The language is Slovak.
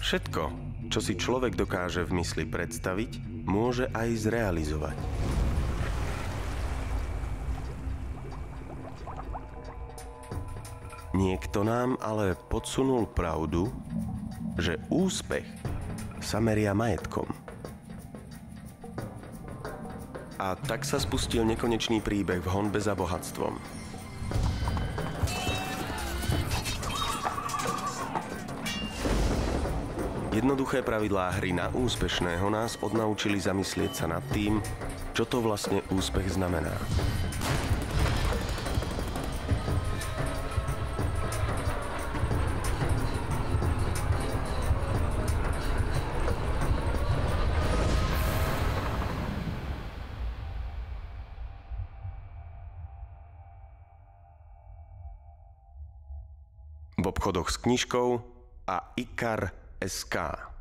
Všetko, čo si človek dokáže v mysli predstaviť, môže aj zrealizovať. Niekto nám ale podsunul pravdu, že úspech sa meria majetkom. A tak sa spustil nekonečný príbeh v honbe za bohatstvom. Jednoduché pravidlá hry na úspešného nás odnaučili zamyslieť sa nad tým, čo to vlastne úspech znamená. V obchodoch s knižkou a IKAR.sk